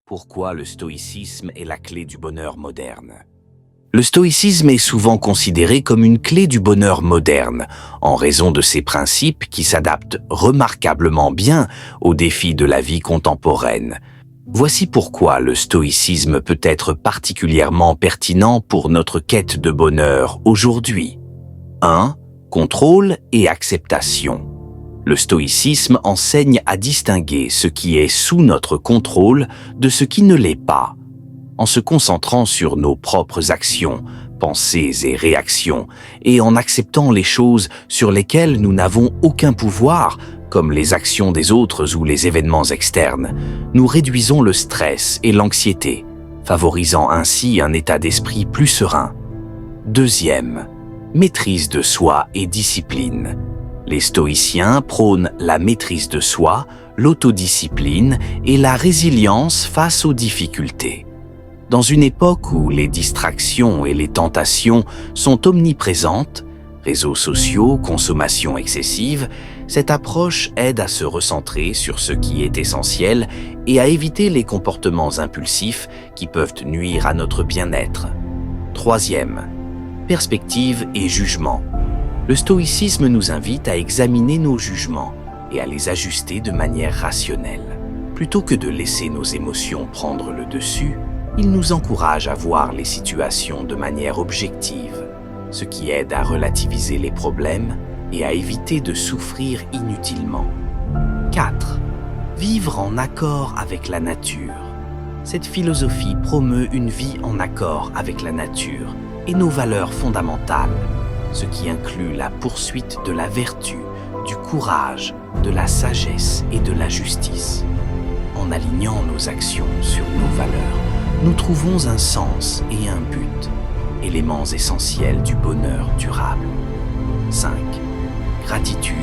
Pourquoi le stoïcisme est la clé du bonheur moderne? Le stoïcisme est souvent considéré comme une clé du bonheur moderne, en raison de ses principes qui s'adaptent remarquablement bien aux défis de la vie contemporaine. Voici pourquoi le stoïcisme peut être particulièrement pertinent pour notre quête de bonheur aujourd'hui. 1. Contrôle et acceptation. Le stoïcisme enseigne à distinguer ce qui est sous notre contrôle de ce qui ne l'est pas, en se concentrant sur nos propres actions, pensées et réactions, et en acceptant les choses sur lesquelles nous n'avons aucun pouvoir, comme les actions des autres ou les événements externes. Nous réduisons le stress et l'anxiété, favorisant ainsi un état d'esprit plus serein. 2. Maîtrise de soi et discipline. Les stoïciens prônent la maîtrise de soi, l'autodiscipline et la résilience face aux difficultés. Dans une époque où les distractions et les tentations sont omniprésentes, réseaux sociaux, consommation excessive, cette approche aide à se recentrer sur ce qui est essentiel et à éviter les comportements impulsifs qui peuvent nuire à notre bien-être. 3. Perspective et jugement. Le stoïcisme nous invite à examiner nos jugements et à les ajuster de manière rationnelle. Plutôt que de laisser nos émotions prendre le dessus, il nous encourage à voir les situations de manière objective, ce qui aide à relativiser les problèmes et à éviter de souffrir inutilement. 4. Vivre en accord avec la nature. Cette philosophie promeut une vie en accord avec la nature et nos valeurs fondamentales, ce qui inclut la poursuite de la vertu, du courage, de la sagesse et de la justice. En alignant nos actions sur nos valeurs, nous trouvons un sens et un but, éléments essentiels du bonheur durable. 5. Gratitude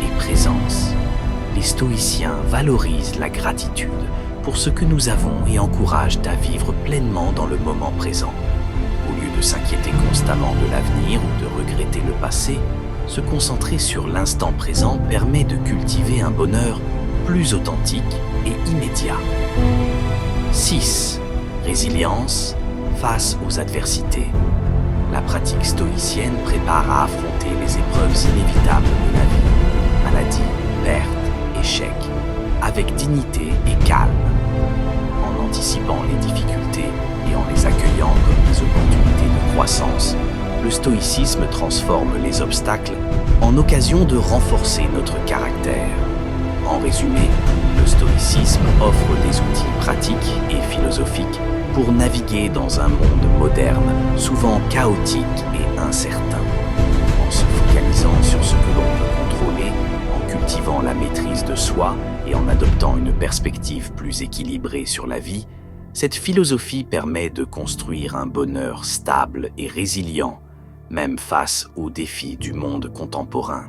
et présence. Les stoïciens valorisent la gratitude pour ce que nous avons et encouragent à vivre pleinement dans le moment présent. Au lieu de s'inquiéter constamment de l'avenir ou de regretter le passé, se concentrer sur l'instant présent permet de cultiver un bonheur plus authentique et immédiat. 6. Résilience face aux adversités. La pratique stoïcienne prépare à affronter les épreuves inévitables de la vie, maladies, pertes, échecs, avec dignité et calme. En anticipant les difficultés et en les accueillant comme des opportunités de croissance, le stoïcisme transforme les obstacles en occasion de renforcer notre caractère. En résumé, le stoïcisme offre des outils pratiques et philosophiques pour naviguer dans un monde moderne, souvent chaotique et incertain. En se focalisant sur ce que l'on peut contrôler, en cultivant la maîtrise de soi et en adoptant une perspective plus équilibrée sur la vie, cette philosophie permet de construire un bonheur stable et résilient, même face aux défis du monde contemporain.